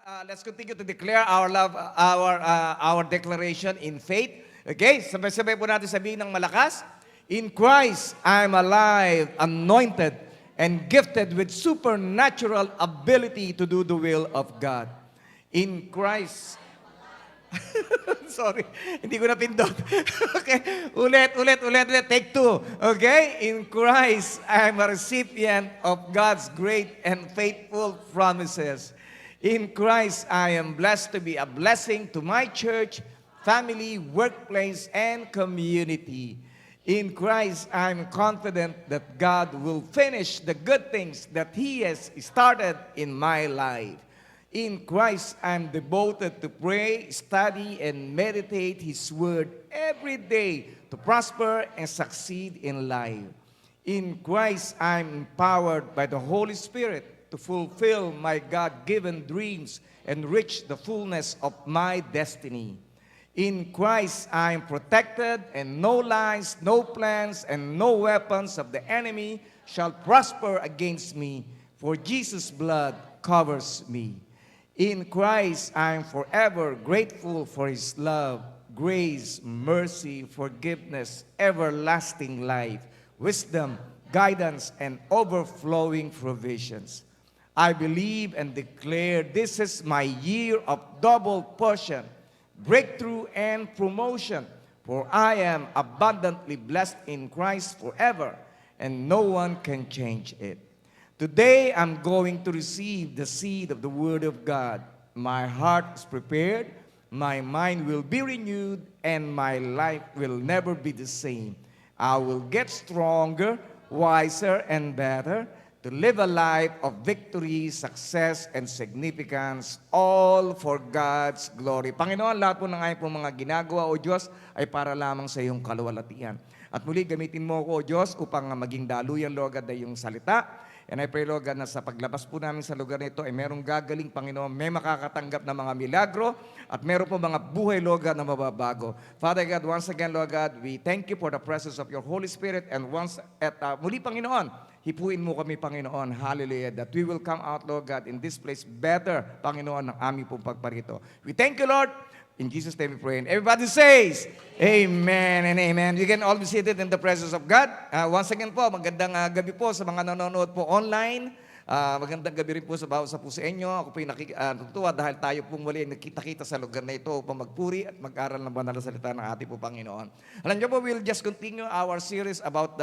Let's continue to declare our love, our declaration in faith. Okay, sabay-sabay po natin sabihin ng malakas. In Christ, I am alive, anointed, and gifted with supernatural ability to do the will of God. In Christ, sorry, hindi ko na pindot. Okay, ulit. Take two. Okay, in Christ, I am a recipient of God's great and faithful promises. In Christ, I am blessed to be a blessing to my church, family, workplace, and community. In Christ, I'm confident that God will finish the good things that He has started in my life. In Christ, I'm devoted to pray, study, and meditate His Word every day to prosper and succeed in life. In Christ, I'm empowered by the Holy Spirit to fulfill my God-given dreams and reach the fullness of my destiny. In Christ, I am protected, and no lies, no plans, and no weapons of the enemy shall prosper against me, for Jesus' blood covers me. In Christ, I am forever grateful for His love, grace, mercy, forgiveness, everlasting life, wisdom, guidance, and overflowing provisions. I believe and declare this is my year of double portion, breakthrough, and promotion, for I am abundantly blessed in Christ forever, and no one can change it. Today, I'm going to receive the seed of the Word of God. My heart is prepared, my mind will be renewed, and my life will never be the same. I will get stronger, wiser, and better to live a life of victory, success, and significance, all for God's glory. Panginoon, lahat po ng aking pong mga ginagawa, O Diyos, ay para lamang sa iyong kaluwalhatian. At muli, gamitin mo ako, O Diyos, upang maging daluyan, Lord God, na iyong salita. And I pray, Lord God, na sa paglabas po namin sa lugar nito, ay merong gagaling, Panginoon, may makakatanggap na mga milagro, at meron po mga buhay, Lord God, na mababago. Father God, once again, Lord God, we thank you for the presence of your Holy Spirit, and muli, Panginoon, hipuin mo kami, Panginoon, hallelujah, that we will come out, Lord God, in this place better, Panginoon, ng aming pong pagparito. We thank you, Lord. In Jesus' name we pray. And everybody says, Amen and Amen. You can all be seated in the presence of God. Once again po, magandang gabi po sa mga nanonood po online. Magandang gabi rin po sa bawat sa po sa inyo. Ako po yung natutuwa dahil tayo pong muli nakita-kita sa lugar na ito upang magpuri at mag-aral ng banal na salita ng ating po Panginoon. Alam niyo po, we'll just continue our series about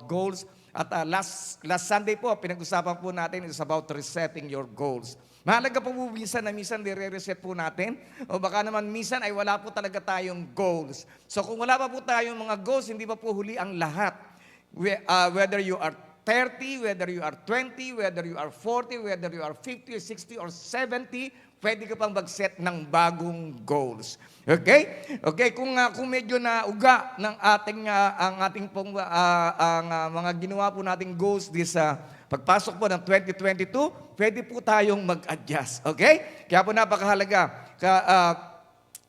goals. At last Sunday po, pinag-usapan po natin is about resetting your goals. Mahalaga po minsan nire-reset po natin. O baka naman minsan ay wala po talaga tayong goals. So kung wala pa po tayong mga goals, hindi pa po huli ang lahat. Whether you are 30, whether you are 20, whether you are 40, whether you are 50, or 60, or 70, pwede ka pang mag-set ng bagong goals. Okay? Okay, kung medyo nauga ng ating pong mga ginawa po nating goals sa pagpasok po ng 2022, pwede po tayong mag-adjust. Okay? Kaya po napakahalaga.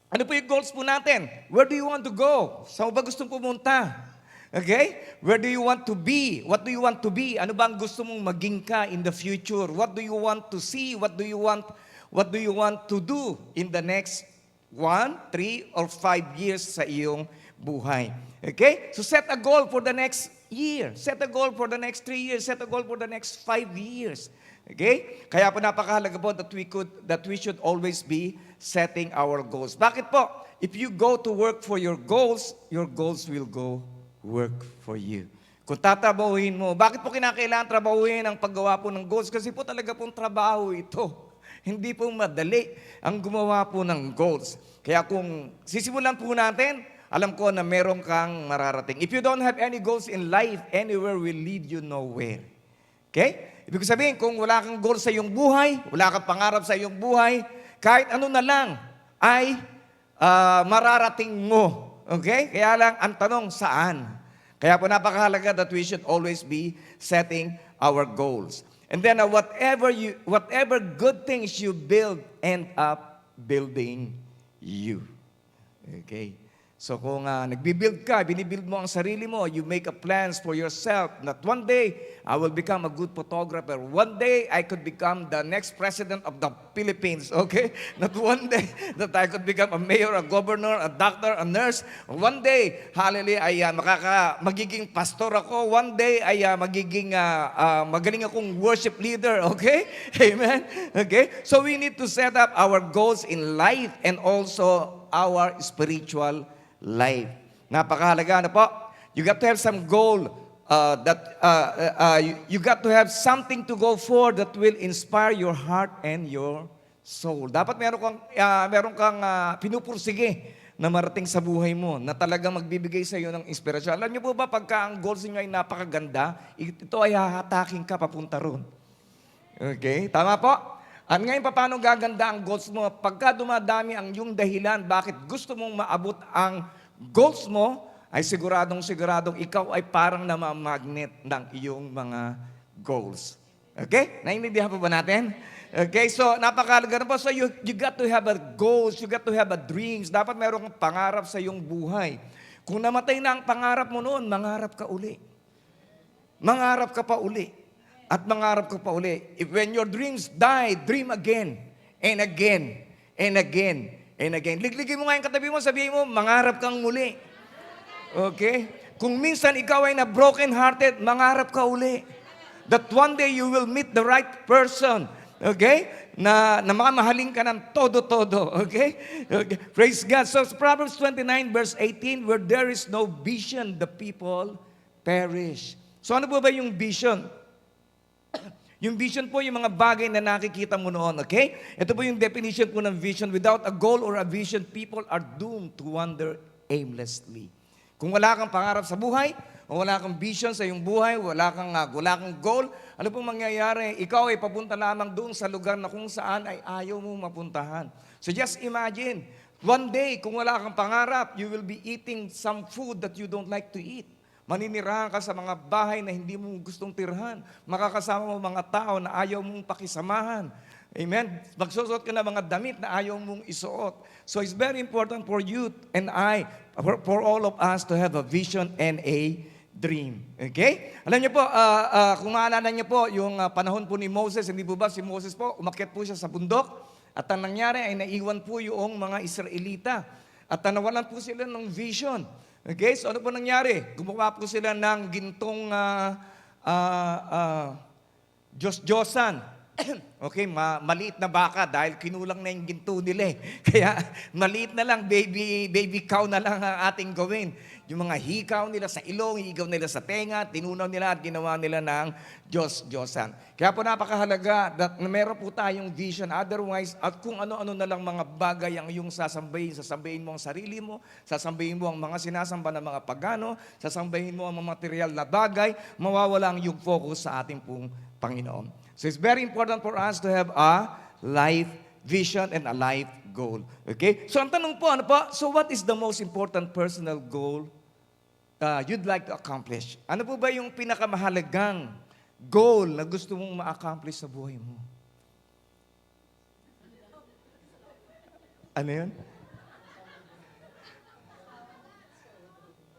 Ano po yung goals po natin? Where do you want to go? Saan ba gustong pumunta? Okay? Where do you want to be? What do you want to be? Ano ba ang gusto mong maging ka in the future? What do you want to see? What do you want to do in the next 1, 3, or 5 years sa iyong buhay? Okay? So set a goal for the next year. Set a goal for the next 3 years. Set a goal for the next 5 years. Okay? Kaya po napakahalaga po that we should always be setting our goals. Bakit po? If you go to work for your goals will go work for you. Kung tatabahuin mo, bakit po kinakailangan trabahuin ang paggawa po ng goals? Kasi po talaga pong trabaho ito. Hindi po madali ang gumawa po ng goals. Kaya kung sisimulan po natin, alam ko na meron kang mararating. If you don't have any goals in life, anywhere will lead you nowhere. Okay? Ibig sabihin, kung wala kang goals sa iyong buhay, wala kang pangarap sa iyong buhay, kahit ano na lang ay mararating mo. Okay? Kaya lang, ang tanong, saan? Kaya po napakahalaga that we should always be setting our goals. And then whatever good things you build, end up building you. Okay? So kung nagbibuild ka, binibuild mo ang sarili mo, you make a plans for yourself that one day, I will become a good photographer. One day, I could become the next president of the Philippines, okay? Not one day that I could become a mayor, a governor, a doctor, a nurse. One day, hallelujah, ay magiging pastor ako. One day, ay magaling akong worship leader, okay? Amen? Okay? So we need to set up our goals in life and also our spiritual life. Napakahalaga na po. You got to have some goal you got to have something to go for that will inspire your heart and your soul. Dapat meron kang pinupursige na marating sa buhay mo na talagang magbibigay sa iyo ng inspirasyon. Alam niyo po ba, pagka ang goals niyo ay napakaganda, ito ay hahatakin ka papunta ron. Okay? Tama po? At ngayon, paano gaganda ang goals mo? Pagka dumadami ang iyong dahilan, bakit gusto mong maabot ang goals mo, ay siguradong ikaw ay parang namamagnet ng iyong mga goals. Okay? Naiintindihan po ba natin? Okay, so napakahalaga na po. So you got to have a goals, you got to have a dreams. Dapat meron kang pangarap sa iyong buhay. Kung namatay na ang pangarap mo noon, mangarap ka uli. Mangarap ka pa uli. At mangarap ko pa uli. If when your dreams die, dream again, and again, and again, and again. Ligligin mo nga yung katabi mo, sabihin mo, mangarap kang muli. Okay? Kung minsan ikaw ay na broken-hearted, mangarap ka uli. That one day you will meet the right person. Okay? Na mamahalin ka ng todo-todo. Okay? Okay? Praise God. So Proverbs 29 verse 18, where there is no vision, the people perish. So ano po ba yung vision? Yung vision po, yung mga bagay na nakikita mo noon, okay? Ito po yung definition po ng vision. Without a goal or a vision, people are doomed to wander aimlessly. Kung wala kang pangarap sa buhay, o wala kang vision sa iyong buhay, wala kang goal, ano pong mangyayari? Ikaw ay papunta lamang doon sa lugar na kung saan ay ayaw mo mapuntahan. So just imagine, one day, kung wala kang pangarap, you will be eating some food that you don't like to eat. Maninirahan ka sa mga bahay na hindi mo gustong tirhan. Makakasama mo mga tao na ayaw mong pakisamahan. Amen? Magsusuot ka ng mga damit na ayaw mong isuot. So it's very important for you and for all of us to have a vision and a dream. Okay? Alam niyo po, kung maalala niyo po, yung panahon po ni Moses, hindi po ba si Moses po, umakyat po siya sa bundok, at ang nangyari ay naiwan po yung mga Israelita. At nawalan po sila ng vision. Okay, so ano po nangyari? Gumawa po sila ng gintong Diyos-Diyosan. Okay, maliit na baka dahil kinulang na yung ginto nila eh. Kaya maliit na lang, baby cow na lang ang ating gawin. Yung mga hikaw nila sa ilong, higaw nila sa tenga, tinunaw nila at ginawa nila ng Diyos-Diyosan. Kaya po napakahalaga na meron po tayong vision. Otherwise, at kung ano-ano na lang mga bagay ang iyong sasambahin mo ang sarili mo, sasambahin mo ang mga sinasamba ng mga pagano, sasambahin mo ang mga material na bagay, mawawala ang iyong focus sa ating pong Panginoon. So it's very important for us to have a life vision and a life goal. Okay? So ang tanong po, ano po? So what is the most important personal goal you'd like to accomplish? Ano po ba yung pinakamahalagang goal na gusto mong ma-accomplish sa buhay mo? Ano yun?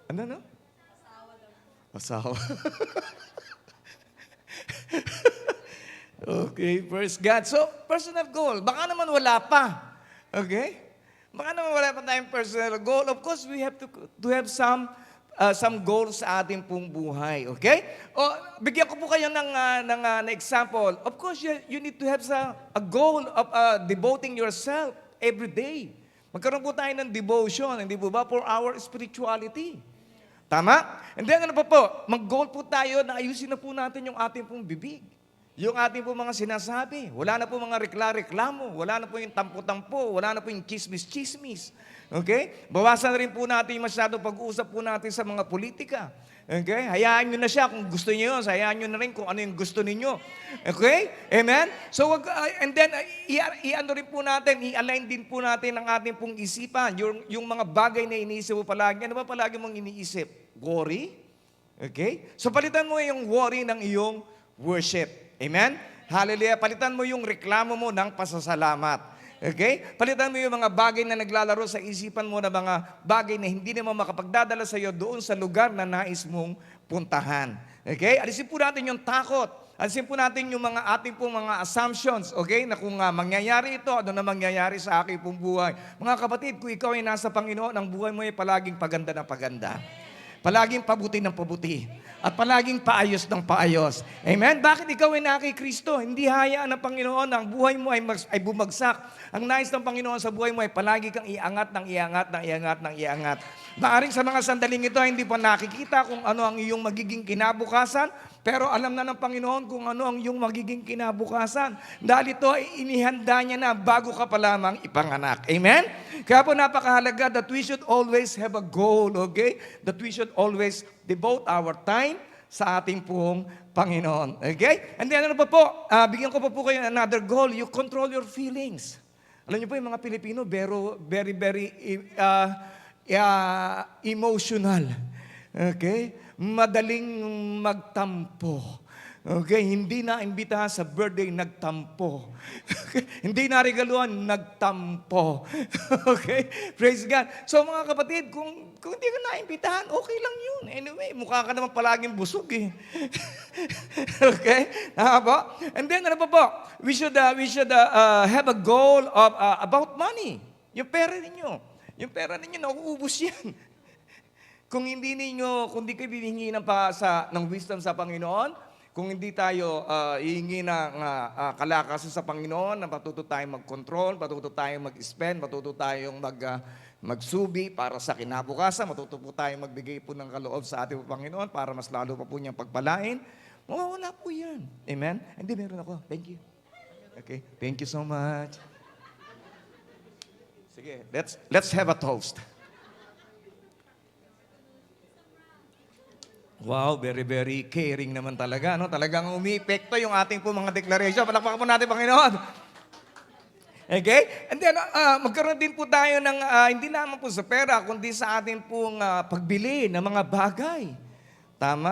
Ano, no? Asawa. Okay, praise God. So, personal goal. Baka naman wala pa. Okay? Baka naman wala pa tayong personal goal. Of course, we have to have some goals sa ating pong buhay. Okay? O, bigyan ko po kayo ng example. Of course, you need to have a goal of devoting yourself every day. Magkaroon po tayo ng devotion, hindi po ba? For our spirituality. Tama? And then ano pa po? Mag-goal po tayo na ayusin na po natin yung ating pong bibig. Yung ating po mga sinasabi. Wala na po mga reklamo, wala na po yung tampo-tampo, wala na po yung chismis-chismis. Okay? Bawasan na rin po natin yung masyadong pag-uusap po natin sa mga politika. Okay? Hayaan nyo na siya kung gusto niyo yun. Hayaan nyo na rin kung ano yung gusto ninyo. Okay? Amen? So, and then, i-ano rin po natin, i-align din po natin ang ating pong isipan. Yung mga bagay na iniisip mo palagi. Ano ba palagi mong iniisip? Worry? Okay? So, palitan mo yung worry ng iyong worship. Amen? Hallelujah. Palitan mo yung reklamo mo ng pasasalamat. Okay? Palitan mo yung mga bagay na naglalaro sa isipan mo na mga bagay na hindi naman makapagdadala sa iyo doon sa lugar na nais mong puntahan. Okay? Alisin po natin yung takot. Alisin po natin yung mga ating pong mga assumptions, okay? Na kung mangyayari ito, ano na mangyayari sa aking pong buhay. Mga kapatid, kung ikaw ay nasa Panginoon, ang buhay mo ay palaging paganda na paganda. Palaging pabuti ng pabuti. At palaging paayos ng paayos. Amen? Bakit ikaw ay naki Kristo? Hindi hayaan ng Panginoon na ang buhay mo ay bumagsak. Ang nais ng Panginoon sa buhay mo ay palagi kang iangat ng iangat ng iangat ng iangat. Maaring sa mga sandaling ito, hindi pa nakikita kung ano ang iyong magiging kinabukasan, pero alam na ng Panginoon kung ano ang iyong magiging kinabukasan. Dahil ito ay inihanda niya na bago ka pa lamang ipanganak. Amen? Kaya po napakahalaga that we should always have a goal, okay? That we should always devote our time sa ating pong Panginoon. Okay? And then ano pa po? Bigyan ko pa po kayo another goal. You control your feelings. Alam niyo po yung mga Pilipino, very emotional. Okay? Madaling magtampo. Okay? Hindi na imbitahan sa birthday, nagtampo. Okay? Hindi na regaluhan, nagtampo. Okay? Praise God. So mga kapatid, kung hindi ka naimbitahan, okay lang yun. Anyway, mukha ka naman palaging busog eh. Okay? Po? And then ano pa po? We should have a goal of about money. Yung pera ninyo. Yung pera ninyo, nauubos yan. Kung di kayo bihingi ng wisdom sa Panginoon, kung hindi tayo hihingi ng kalakasan sa Panginoon, na matuto tayong mag-control, matuto tayong mag-spend, matuto tayong magsubi para sa kinabukasan, matuto po tayong magbigay po ng kaloob sa ating Panginoon para mas lalo pa po niyang pagpalain, mawawala po yan. Amen? Hindi, meron ako. Thank you. Okay, thank you so much. Sige, let's have a toast. Wow, very caring naman talaga, no? Talagang umiepekto yung ating po mga declaration. Palakpakan po natin, Panginoon. Okay? And then, magkaroon din po tayo ng, hindi naman po sa pera, kundi sa ating pong pagbili ng mga bagay. Tama,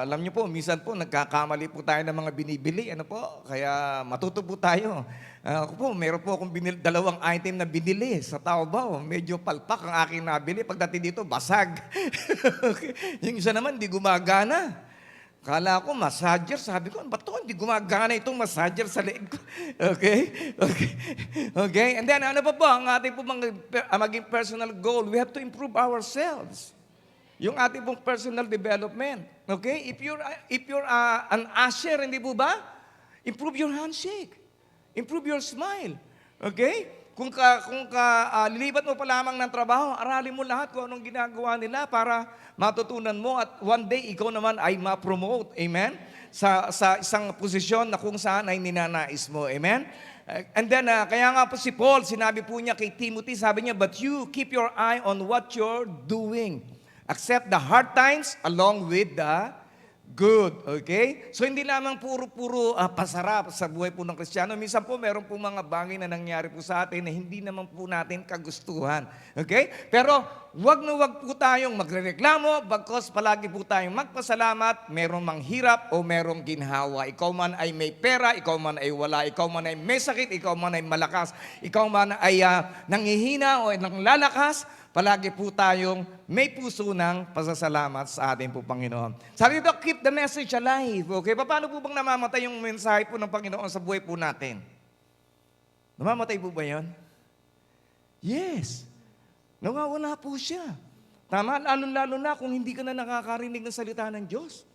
alam niyo po, minsan po nagkakamali po tayo ng mga binibili, ano po? Kaya matuto po tayo. Ako po, meron po akong dalawang item na binili sa Taobao. Medyo palpak ang aking nabili. Pagdating dito, basag. Okay. Yung isa naman, hindi gumagana. Kala ko, massager. Sabi ko, ba't to? Hindi gumagana itong massager sa leeg ko. Okay? Okay. Okay? And then, ano pa po, ang ating po maging personal goal, we have to improve ourselves. Yung ating pong personal development. Okay? If you're an usher, hindi po ba? Improve your handshake. Improve your smile. Okay? Kung lilipat mo pa lamang ng trabaho, aralin mo lahat kung anong ginagawa nila para matutunan mo at one day ikaw naman ay ma-promote. Amen? Sa isang posisyon na kung saan ay ninanais mo. Amen? And then, kaya nga po si Paul, sinabi po niya kay Timothy, sabi niya, but you keep your eye on what you're doing. Accept the hard times along with the good. Okay? So hindi lamang puro pasarap sa buhay po ng Kristiyano. Minsan po meron po mga bagay na nangyari po sa atin na hindi naman po natin kagustuhan. Okay? Pero wag po tayong magrereklamo bagkos palagi po tayong magpasalamat, merong manghirap o merong ginhawa. Ikaw man ay may pera, ikaw man ay wala, ikaw man ay may sakit, ikaw man ay malakas, ikaw man ay nanghihina o nanglalakas, palagi po tayong may puso ng pasasalamat sa ating po Panginoon. Sabi dito, keep the message alive. Okay? Paano po bang namamatay yung mensahe po ng Panginoon sa buhay po natin? Namamatay po ba yun? Yes. Nawawala po siya. Tama? Lalo na kung hindi ka na nakakarinig ng salita ng Diyos.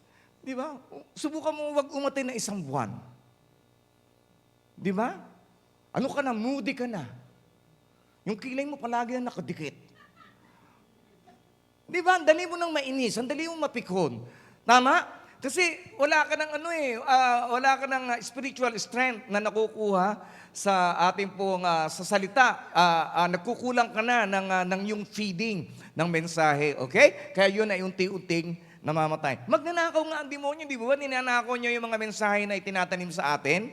Di ba? Subukan mo wag umatay na isang buwan. Di ba? Ano ka na? Moody ka na. Yung kilay mo palagi na nakadikit. Di ba? Ang dali mo nang mainis, ang dali mo mapikon. Tama? Kasi wala ka ng wala ka ng spiritual strength na nakukuha sa ating pong sa salita. Nagkukulang ka na ng yung feeding ng mensahe. Okay? Kaya yun ay unti-unting namamatay. Magnanakaw nga ang demonyo, di ba? Ninanakaw niyo yung mga mensahe na itinatanim sa atin.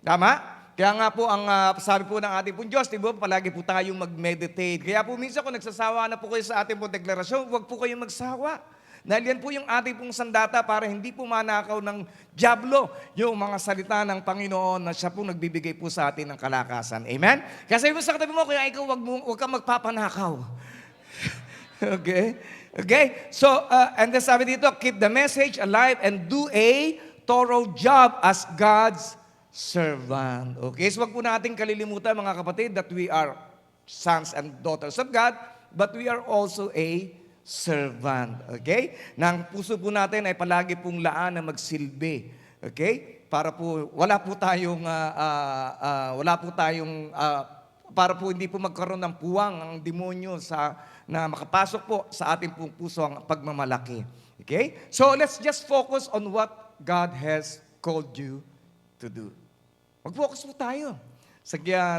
Tama? Kaya nga po, ang sabi po ng ating pong Diyos, di ba, palagi po tayong mag-meditate. Kaya po minsan kung nagsasawa na po kayo sa ating pong deklarasyon, huwag po kayong magsawa. Dahil yan po yung ating pong sandata para hindi po manakaw ng dyablo yung mga salita ng Panginoon na siya po nagbibigay po sa atin ng kalakasan. Amen? Kasi mo sa katabi mo, kaya ikaw wag kang magpapanakaw. Okay? Okay? So, and then sabi dito, keep the message alive and do a thorough job as God's servant. Okay? So, wag po natin kalilimutan mga kapatid that we are sons and daughters of God, but we are also a servant. Okay? Nang puso po natin ay palagi pong laan na magsilbi. Okay? Para po, para po hindi po magkaroon ng puwang ang demonyo na makapasok po sa ating pong puso ang pagmamalaki. Okay? So, let's just focus on what God has called you to do. Mag-focus po tayo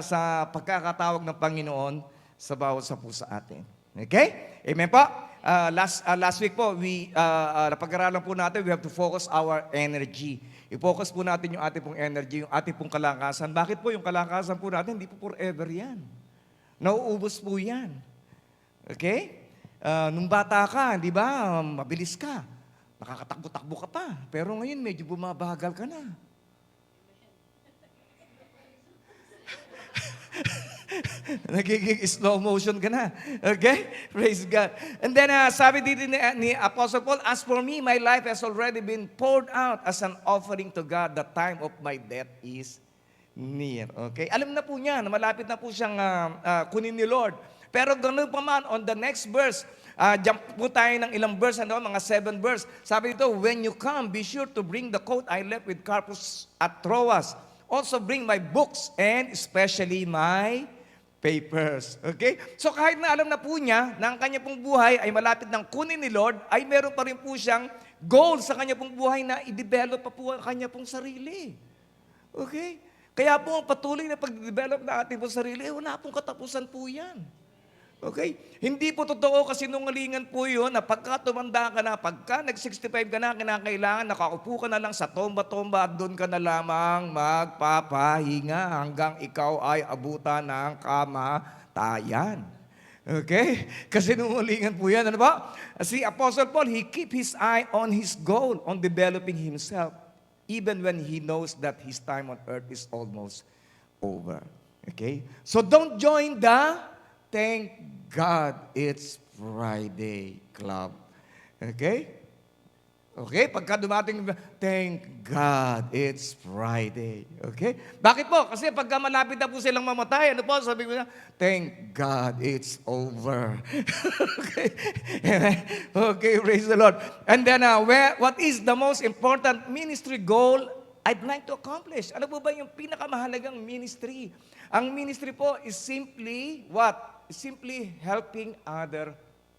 sa pagkakatawag ng Panginoon sa bawat sa po sa atin. Okay? Amen po? Last week po, napag-aralan po natin, we have to focus our energy. I-focus po natin yung ating pong energy, yung ating pong kalakasan. Bakit po yung kalakasan po natin, hindi po forever yan. Nauubos po yan. Okay? Nung bata ka, di ba, mabilis ka. Nakakatakbo-takbo ka pa. Pero ngayon, medyo bumabagal ka na. Nagiging slow motion ka na. Okay? Praise God. And then, sabi dito ni Apostle Paul, as for me, my life has already been poured out as an offering to God. The time of my death is near. Okay? Alam na po niya na malapit na po siyang kunin ni Lord. Pero ganoon pa man, on the next verse, jump po tayo ng ilang verse, mga 7 verse. Sabi dito, when you come, be sure to bring the coat I left with Carpus at Troas. Also bring my books and especially my papers. Okay? So kahit na alam na po niya na ang kanya pong buhay ay malapit ng kunin ni Lord, ay meron pa rin po siyang goal sa kanya pong buhay na i-develop pa po ang kanya pong sarili. Okay? Kaya po ang patuloy na pag-develop na ating pong sarili, wala pong katapusan po yan. Okay? Hindi po totoo kasi nungalingan po yun na pagka tumanda ka na, pagka nag-65 ka na, kinakailangan nakaupo ka na lang sa tomba-tomba at doon ka na lamang magpapahinga hanggang ikaw ay abutan ng kamatayan. Okay? Kasi nungalingan po yan. Ano ba? Si Apostle Paul, he keep his eye on his goal, on developing himself, even when he knows that his time on earth is almost over. Okay? So don't join the Thank God it's Friday Club. Okay? Okay? Pagka dumating, thank God it's Friday. Okay? Bakit po? Kasi pagka malapit na po silang mamatay, ano po? Sabi ko na, thank God it's over. Okay? Okay, praise the Lord. And then, what is the most important ministry goal I'd like to accomplish? Ano po ba yung pinakamahalagang ministry? Ang ministry po is simply what? Simply helping other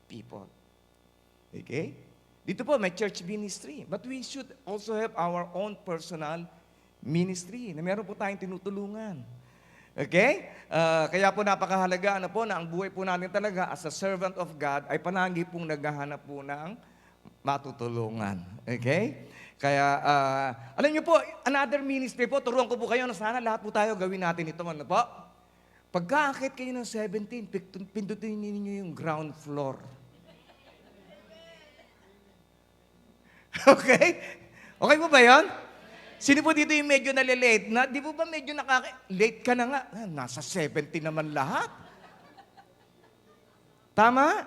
people. Okay? Dito po may church ministry. But we should also have our own personal ministry na meron po tayong tinutulungan. Okay? Kaya po napakahalaga na po na ang buhay po natin talaga as a servant of God ay palagi pong naghahanap po ng matutulungan. Okay? Kaya, alam niyo po, another ministry po, turuan ko po kayo na sana lahat po tayo gawin natin ito. Ano po? Pagkaakit kayo ng 17, pindutin niyo yung ground floor. Okay? Okay po ba yan? Sino po dito yung medyo nalilate? Di po ba medyo late ka na nga? Nasa 70 naman lahat. Tama?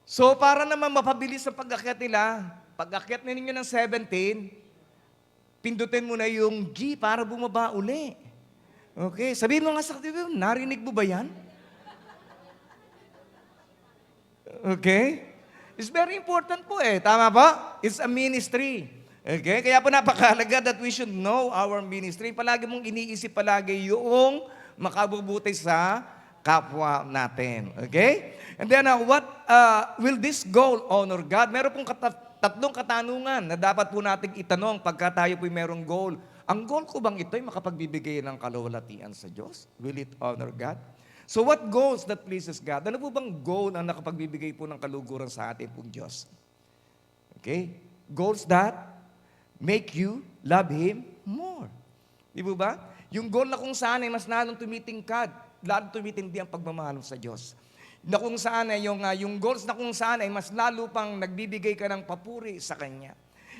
So, para naman mapabilis ang pag-akyat nila, pag-akyat ninyo ng 17, pindutin mo na yung G para bumaba uli. Okay, sabihin mo nga sa katibo, narinig mo ba yan? Okay? It's very important po tama ba? It's a ministry. Okay? Kaya po napakahalaga that we should know our ministry. Palagi mong iniisip palagi yung makabubuti sa kapwa natin. Okay? And then, will this goal honor God? Meron pong tatlong katanungan na dapat po nating itanong pagka tayo po merong goal. Ang goal ko bang ito ay makapagbibigay ng kalwalhatian sa Diyos? Will it honor God? So what goals that pleases God? Ano po bang goal ang nakapagbibigay po ng kaluguran sa ating pong Diyos? Okay? Goals that make you love Him more. Di ba ba? Yung goal na kung saan ay mas lalong tumitingkad, lalong tumitindi ang pagmamahal sa Diyos. Na kung saan ay yung goals na kung saan ay mas lalo pang nagbibigay ka ng papuri sa Kanya.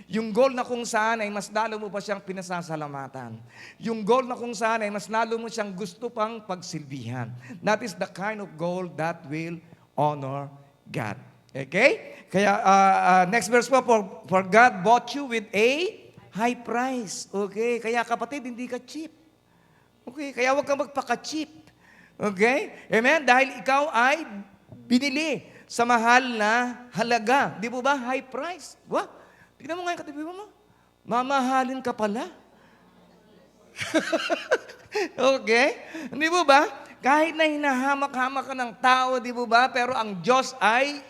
Yung goal na kung saan ay mas lalo mo pa siyang pinasasalamatan. Yung goal na kung saan ay mas lalo mo siyang gusto pang pagsilbihan. That is the kind of goal that will honor God. Okay? Kaya next verse po, for God bought you with a high price. Okay? Kaya kapatid, hindi ka cheap. Okay? Kaya huwag kang magpaka-cheap. Okay? Amen? Dahil ikaw ay binili sa mahal na halaga. Di po ba? High price. What? Tignan mo nga yung katabi mo. Mamahalin ka pala. Okay? Di po ba? Kahit na hinahamak-hamak ka ng tao, di po ba? Pero ang Diyos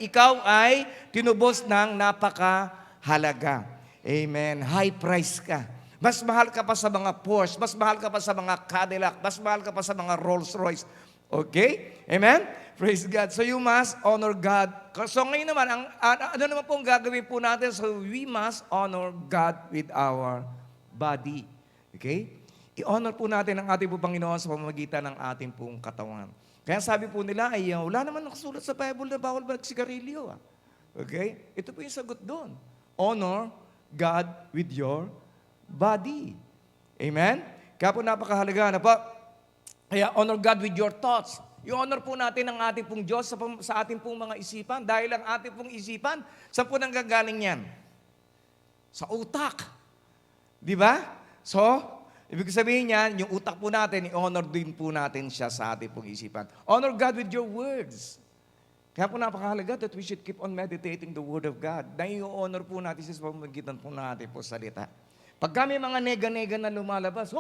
ikaw ay tinubos ng napakahalaga. Amen. High price ka. Mas mahal ka pa sa mga Porsche, mas mahal ka pa sa mga Cadillac, mas mahal ka pa sa mga Rolls Royce. Okay? Amen? Praise God. So you must honor God. So ngayon naman, ano naman pong gagawin po natin? So we must honor God with our body. Okay? I-honor po natin ang ating po Panginoon sa pamamagitan ng ating pong katawan. Kaya sabi po nila, wala naman nakasulat sa Bible na bawal magsigarilyo. Okay? Ito po yung sagot doon. Honor God with your body. Amen? Kaya po napakahalaga na po. Kaya honor God with your thoughts. I-honor po natin ang ating pong Diyos sa ating pong mga isipan. Dahil ang ating pong isipan, saan po nanggagaling yan? Sa utak. Di ba? So, ibig sabihin niyan, yung utak po natin, i-honor din po natin siya sa ating pong isipan. Honor God with your words. Kaya po napakahalaga that we should keep on meditating the Word of God. Dahil i-honor po natin siya sa pamamagitan po natin po salita. Pagka may mga nega-nega na lumalabas,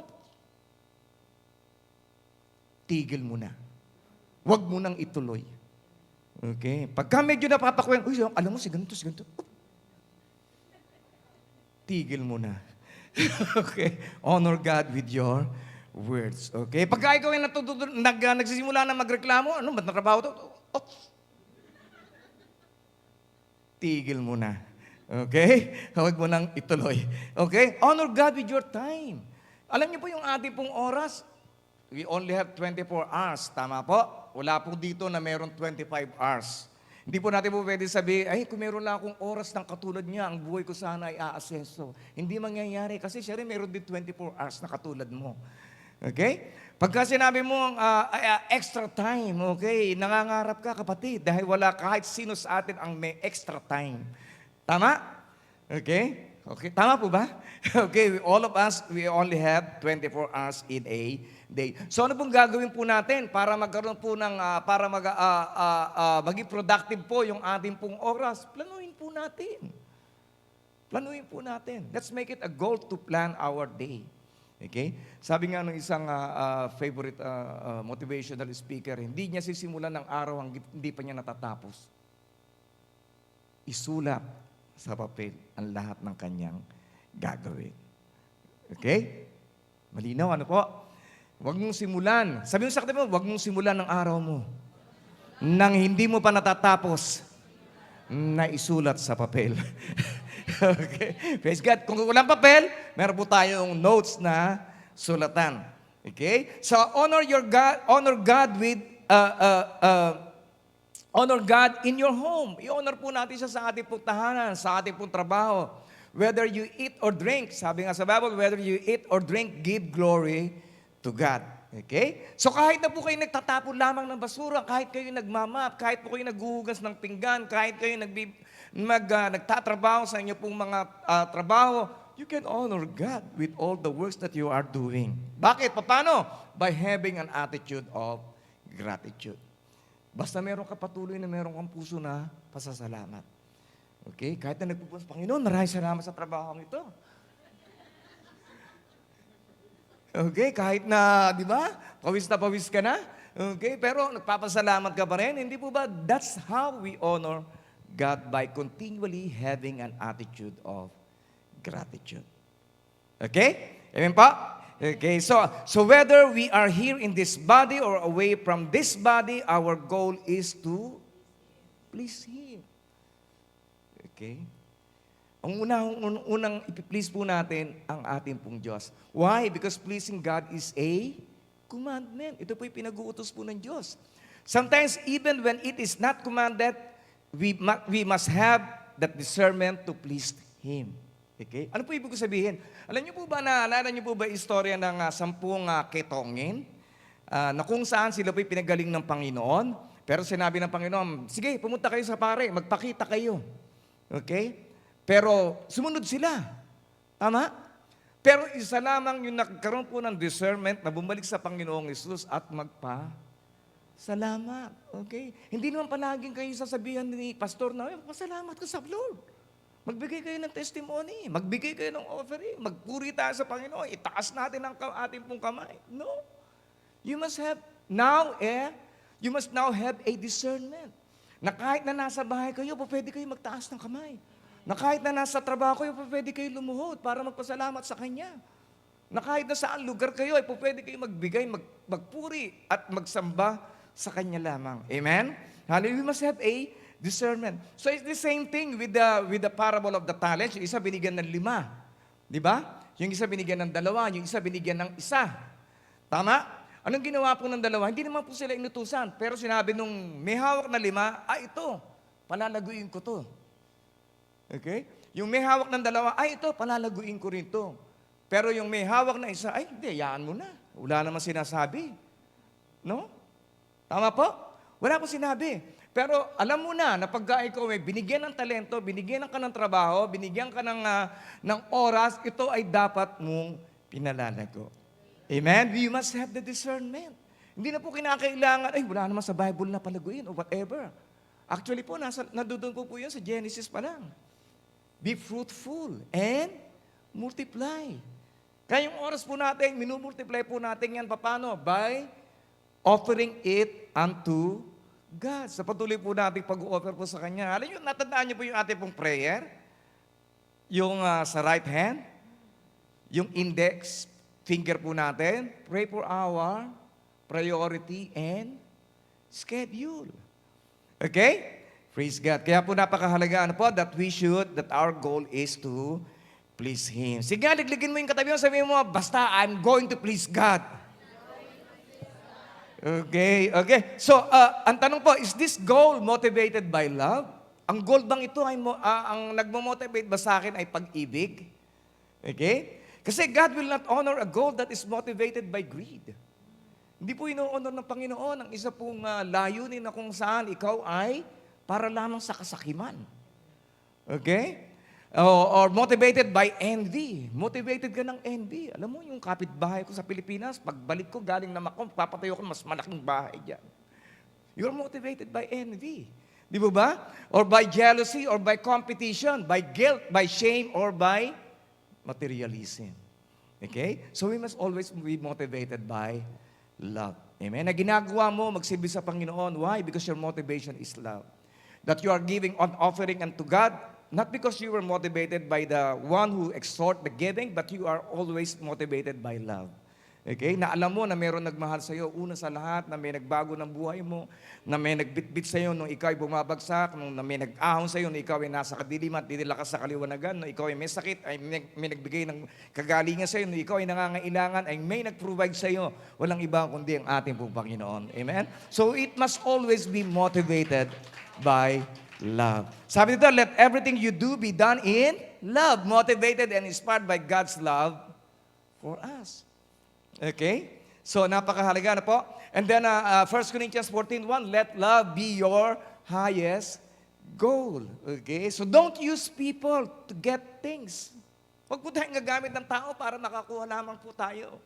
tigil mo na. Huwag mo nang ituloy. Okay? Pagka medyo napapakwento, alam mo si ganito, tigil mo na. Okay? Honor God with your words. Okay? Pagka ikaw ay nagsisimula na magreklamo, ba't natrabaho to? Tigil mo na. Okay? Huwag mo nang ituloy. Okay? Honor God with your time. Alam niyo po yung ating pong oras, we only have 24 hours. Tama po? Wala po dito na meron 25 hours. Hindi po natin po pwede sabihin, kung meron lang akong oras ng katulad niya, ang buhay ko sana ay aasenso. Hindi mangyayari kasi siya rin meron din 24 hours na katulad mo. Okay? Pagka sinabi mo extra time, okay, nangangarap ka kapatid dahil wala kahit sino sa atin ang may extra time. Tama? Okay? Okay, tama po ba? Okay, all of us, we only have 24 hours in a day. So ano pong gagawin po natin para magkaroon po ng, maging productive po yung ating pong oras? Planuhin po natin. Planuhin po natin. Let's make it a goal to plan our day. Okay? Sabi nga ng isang favorite motivational speaker, hindi niya sisimulan ng araw hanggang hindi pa niya natatapos. Isulat sa papel ang lahat ng kanyang gagawin. Okay? Malinaw, ano po? Huwag mong simulan. Sabi mo sa katabi mo, huwag mong simulan ng araw mo nang hindi mo pa natatapos na isulat sa papel. Okay? Praise God. Kung walang papel, meron po tayong notes na sulatan. Okay? So, honor God with honor God in your home. I-honor po natin siya sa ating pong tahanan, sa ating pong trabaho. Whether you eat or drink, sabi nga sa Bible, whether you eat or drink, give glory to God. Okay? So kahit na po kayo nagtatapon lamang ng basura, kahit kayo nagmamap, kahit po kayo naghuhugas ng pinggan, kahit kayo nagtatrabaho sa inyo pong mga trabaho, you can honor God with all the works that you are doing. Bakit? Paano? By having an attitude of gratitude. Basta meron ka patuloy na meron kang puso na pasasalamat. Okay? Kahit na nagpupunta sa Panginoon, maraming salamat sa trabaho ito. Okay? Kahit na, di ba, pawis na pawis ka na. Okay? Pero nagpapasalamat ka pa rin. Hindi po ba? That's how we honor God by continually having an attitude of gratitude. Okay? Amen pa? Okay, so whether we are here in this body or away from this body, our goal is to please Him. Okay? Ang unang ipiplease po natin ang ating pong Diyos. Why? Because pleasing God is a commandment. Ito po yung pinag-uutos po ng Diyos. Sometimes even when it is not commanded, we must have that discernment to please Him. Okay? Ano po ibig sabihin? Alam niyo po ba, naalala niyo po ba istorya ng 10 ketongin? Na kung saan sila po'y pinagaling ng Panginoon, pero sinabi ng Panginoon, sige, pumunta kayo sa pare, magpakita kayo. Okay? Pero sumunod sila. Tama? Pero isa lamang yung nagkaroon po ng discernment na bumalik sa Panginoong Hesus at salamat. Okay? Hindi naman palaging kayo sasabihan ni pastor na, pasalamat ka sa Lord. Magbigay kayo ng testimony. Magbigay kayo ng offering. Magpuri tayo sa Panginoon. Itaas natin ang ating pong kamay. No. You must now have a discernment. Na kahit na nasa bahay kayo, pwede kayo magtaas ng kamay. Na kahit na nasa trabaho kayo, pwede kayo lumuhod para magpasalamat sa Kanya. Na kahit na saan lugar kayo, pwede kayo magbigay, magpuri at magsamba sa Kanya lamang. Amen? Hallelujah. We must have a discernment. So it's the same thing with the parable of the talents. Yung isa binigyan ng 5. Di ba? Yung isa binigyan ng 2, yung isa binigyan ng 1. Tama? Anong ginawa po ng 2? Hindi naman po sila inutusan. Pero sinabi nung may hawak na 5, ito, palalaguin ko to. Okay? Yung may hawak ng 2, ito, palalaguin ko rin to. Pero yung may hawak na 1, hindi, yaan mo na. Wala naman sinasabi. No? Tama po? Wala po sinabi. Pero alam mo na pagka ikaw may binigyan ng talento, binigyan ka ng trabaho, binigyan ka ng oras, ito ay dapat mong pinalalago. Amen? We must have the discernment. Hindi na po kinakailangan, wala naman sa Bible na palaguin o whatever. Actually po, nandoon po yan sa Genesis pa lang. Be fruitful and multiply. Kaya yung oras po natin, minumultiply po natin yan, paano? By offering it unto God. Sa patuloy po natin pag-offer po sa Kanya. Alam nyo, natandaan nyo po yung ating pong prayer? Yung sa right hand, yung index finger po natin, pray for our priority and schedule. Okay? Praise God. Kaya po napakahalaga that our goal is to please Him. Sige nga, ligligin mo yung katabi mo, sabihin mo, basta I'm going to please God. Okay. So, ang tanong po, is this goal motivated by love? Ang goal bang ito ay ang nagmo-motivate ba sa akin ay pag-ibig? Okay? Kasi God will not honor a goal that is motivated by greed. Hindi po ino-honor ng Panginoon ang isa pong layunin na kung saan ikaw ay para lamang sa kasakiman. Okay? Or motivated by envy. Motivated ka ng envy. Alam mo, yung kapitbahay ko sa Pilipinas, pagbalik ko galing na Macau, papatayo ko mas malaking bahay dyan. You're motivated by envy. Di ba? Or by jealousy, or by competition, by guilt, by shame, or by materialism. Okay? So we must always be motivated by love. Amen? Na ginagawa mo, magsilbi sa Panginoon. Why? Because your motivation is love. That you are giving an offering unto God, not because you were motivated by the one who exhort the giving, but you are always motivated by love. Okay? Na alam mo na mayroon nagmahal sa iyo, una sa lahat, na may nagbago ng buhay mo, na may nagbitbit sa iyo nung ikaw ay bumabagsak, na may nag-ahon sa iyo nung ikaw ay nasa kadiliman, dinilakas sa kaliwanagan, nung ikaw ay may sakit, ay may nagbigay ng kagalingan sa iyo, nung ikaw ay nangangailangan, ay may nag-provide sa iyo. Walang iba kundi ang ating pong Panginoon. Amen? So it must always be motivated by love. Sabi dito, let everything you do be done in love, motivated and inspired by God's love for us. Okay? So, napakahalaga na po. And then, 1 Corinthians 14:1, let love be your highest goal. Okay? So, don't use people to get things. Huwag po tayong gagamit ng tao para nakakuha lamang po tayo.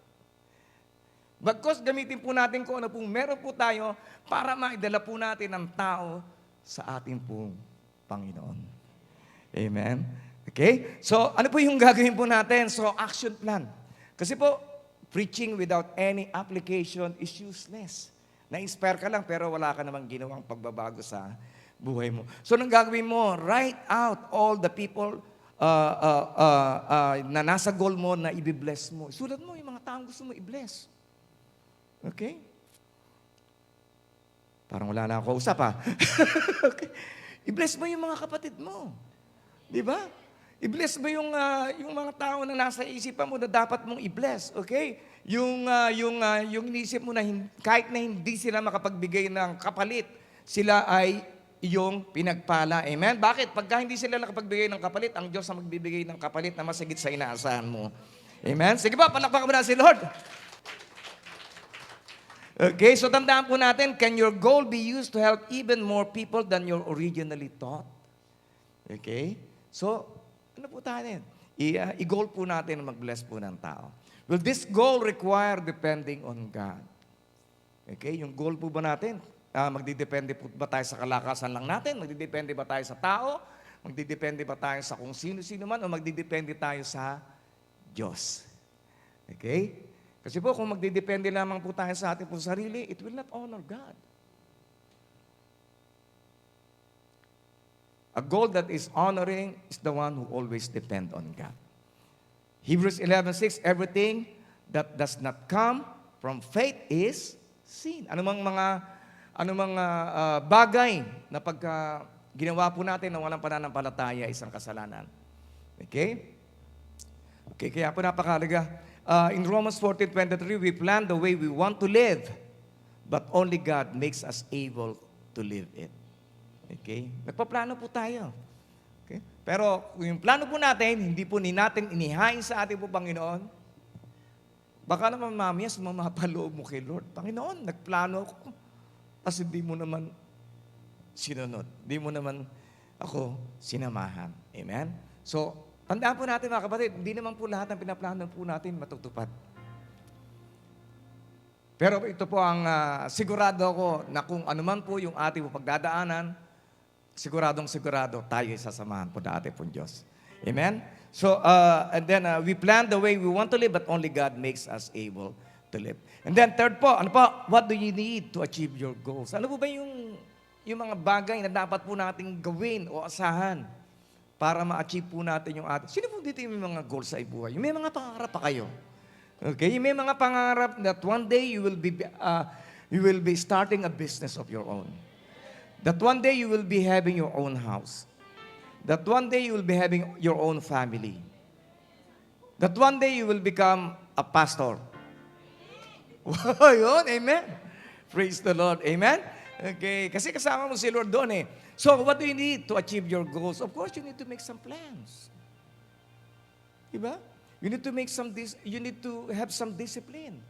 Bagkos gamitin po natin kung ano pong meron po tayo para maidala po natin ang tao sa ating pong Panginoon. Amen? Okay? So, ano po yung gagawin po natin? So, action plan. Kasi po, preaching without any application is useless. Na-inspire ka lang pero wala ka namang ginawang pagbabago sa buhay mo. So, nang gagawin mo, write out all the people na nasa goal mo na i-bless mo. Sulat mo yung mga taong gusto mo i-bless. Okay? Parang wala na ako kausap, ha? Okay. I-bless mo yung mga kapatid mo. Di ba? I-bless mo yung mga tao na nasa isipan mo na dapat mong i-bless, okay? Yung inisip mo na kahit na hindi sila makapagbigay ng kapalit, sila ay iyong pinagpala. Amen? Bakit? Pagka hindi sila nakapagbigay ng kapalit, ang Diyos ang magbibigay ng kapalit na masagit sa inaasahan mo. Amen? Sige ba, palakpakan mo na si Lord. Okay, so tandaan po natin, can your goal be used to help even more people than you originally thought? Okay? So, ano po tayo? I-goal po natin na mag-bless po ng tao. Will this goal require depending on God? Okay, yung goal po ba natin? Magdidepende po ba tayo sa kalakasan lang natin? Magdidepende ba tayo sa tao? Magdidepende ba tayo sa kung sino-sino man? O magdidepende tayo sa Diyos? Okay? Kasi po, kung magdidepende lamang po tayo sa ating po sarili, it will not honor God. A goal that is honoring is the one who always depend on God. Hebrews 11:6, everything that does not come from faith is sin. Anumang bagay na pagka ginawa po natin na walang pananampalataya, isang kasalanan. Okay? Okay, kaya po napakahalaga. In Romans 14:23, we plan the way we want to live, but only God makes us able to live it. Okay? Nagpaplano po tayo. Okay? Pero yung plano po natin, hindi po natin inihain sa ating po Panginoon, baka naman mamaya sumamapaloob mo kay Lord. Panginoon, nagplano ako, kasi hindi mo naman sinunod. Hindi mo naman ako sinamahan. Amen? So, tandaan po natin mga kapatid, hindi naman po lahat ng pinaplano po natin matutupad. Pero ito po ang sigurado ako na kung anuman po yung ating pagdadaanan, sigurado tayo isasamahan po na ating pong Diyos. Amen? So, and then we plan the way we want to live, but only God makes us able to live. And then third po, ano po? What do you need to achieve your goals? Ano po ba yung mga bagay na dapat po nating gawin o asahan para ma-achieve po natin yung ating. Sino po dito yung may mga goals sa buhay? Yung may mga pangarap pa kayo. Okay? Yung may mga pangarap that one day you will be starting a business of your own. That one day you will be having your own house. That one day you will be having your own family. That one day you will become a pastor. Yun, amen. Praise the Lord, amen. Okay, kasi kasama mo si Lord doon eh. So, what do you need to achieve your goals? Of course, you need to make some plans. Diba? You need to have some discipline.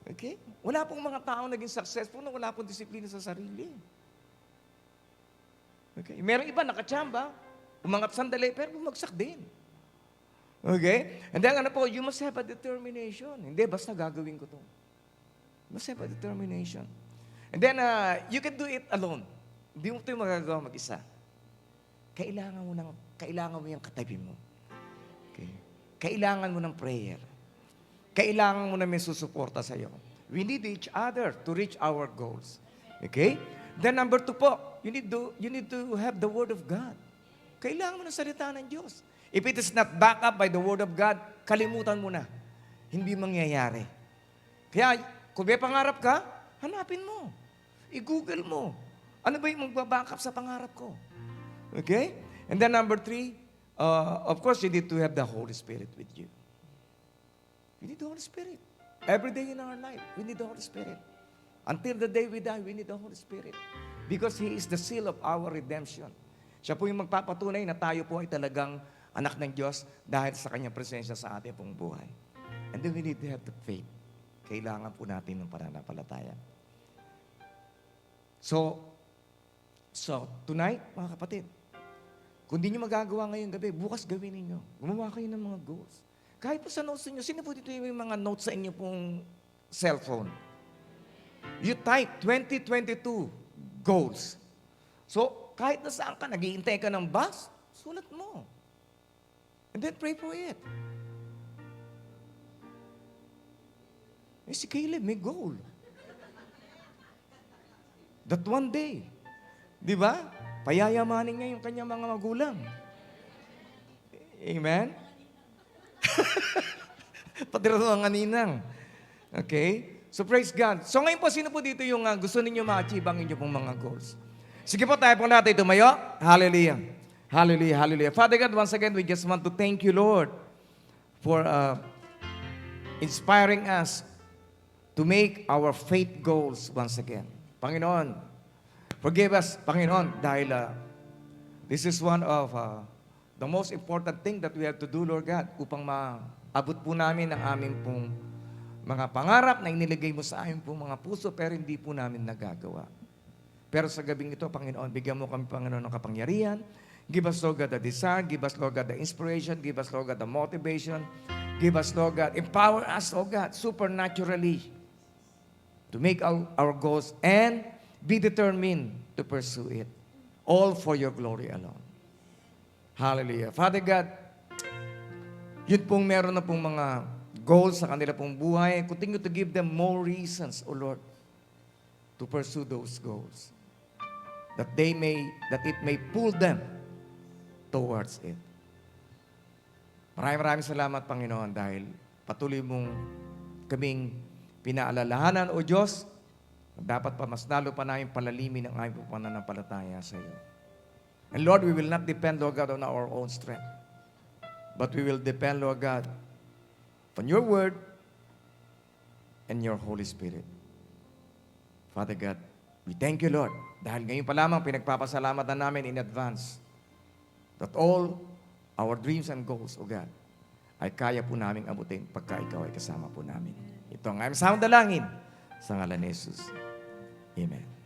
Okay? Wala pong mga taong naging successful na wala pong disiplina sa sarili. Okay? Merong iba nakachamba, umangat sandali, pero bumagsak din. Okay? And then ano po, you must have a determination. Hindi, basta gagawin ko to. You must have a determination. And then, you can do it alone. Hindi mo ito yung magagawa mag-isa. Kailangan mo yung katabi mo. Okay? Kailangan mo ng prayer. Kailangan mo na may susuporta sa'yo. We need each other to reach our goals. Okay? Then number 2 po, you need to have the Word of God. Kailangan mo ng salita ng Diyos. If it is not backed up by the Word of God, kalimutan mo na. Hindi mangyayari. Kaya, kung may pangarap ka, hanapin mo. I-google mo. Ano ba yung magbaback up sa pangarap ko? Okay? And then number 3, of course, you need to have the Holy Spirit with you. We need the Holy Spirit. Every day in our life, we need the Holy Spirit. Until the day we die, we need the Holy Spirit. Because He is the seal of our redemption. Siya po yung magpapatunay na tayo po ay talagang anak ng Diyos dahil sa Kanyang presensya sa ating pong buhay. And then we need to have the faith. Kailangan po natin ng pananampalataya. So tonight, mga kapatid, kung di nyo magagawa ngayong gabi, bukas gawin ninyo. Gumawa kayo ng mga goals. Kahit po sa notes ninyo, sino po dito yung mga notes sa inyo pong cellphone? You type 2022 goals. So, kahit na saan ka, naghihintay ka ng bus, sulat mo. And then pray for it. Si Caleb, may goal. That one day, di ba? Payayamanin niya yung kanyang mga magulang. Amen? Pati rin ang ninang. Okay? So praise God. So ngayon po, sino po dito yung gusto ninyo ma-achieve ang inyo pong mga goals? Sige po, tayo po natin tumayo. Hallelujah. Hallelujah, hallelujah. Father God, once again, we just want to thank you, Lord, for inspiring us to make our faith goals once again. Panginoon, forgive us, Panginoon, dahil this is one of the most important thing that we have to do, Lord God, upang maabot po namin ang aming pong mga pangarap na iniligay mo sa aming pong mga puso, pero hindi po namin nagagawa. Pero sa gabing ito, Panginoon, bigyan mo kami, Panginoon, ng kapangyarihan. Give us, Lord God, the desire. Give us, Lord God, the inspiration. Give us, Lord God, the motivation. Give us, Lord God, empower us, Lord God, supernaturally to make our goals and be determined to pursue it. All for your glory alone. Hallelujah. Father God, yun pong meron na pong mga goals sa kanila pong buhay. Continue to give them more reasons, O Lord, to pursue those goals. That it may pull them towards it. Maraming salamat, Panginoon, dahil patuloy mong kaming pinaalalahanan, O Diyos, dapat pa mas lalo pa namin palalimin ang aming pananampalataya sa iyo. And Lord, we will not depend, Lord God, on our own strength. But we will depend, Lord God, on your word and your Holy Spirit. Father God, we thank you, Lord, dahil ngayon pa lamang pinagpapasalamatan namin in advance that all our dreams and goals, O God, ay kaya po namin abutin pagka ikaw ay kasama po namin. Ito ang aming samang dalangin sa ngalan ni Jesus. Amen.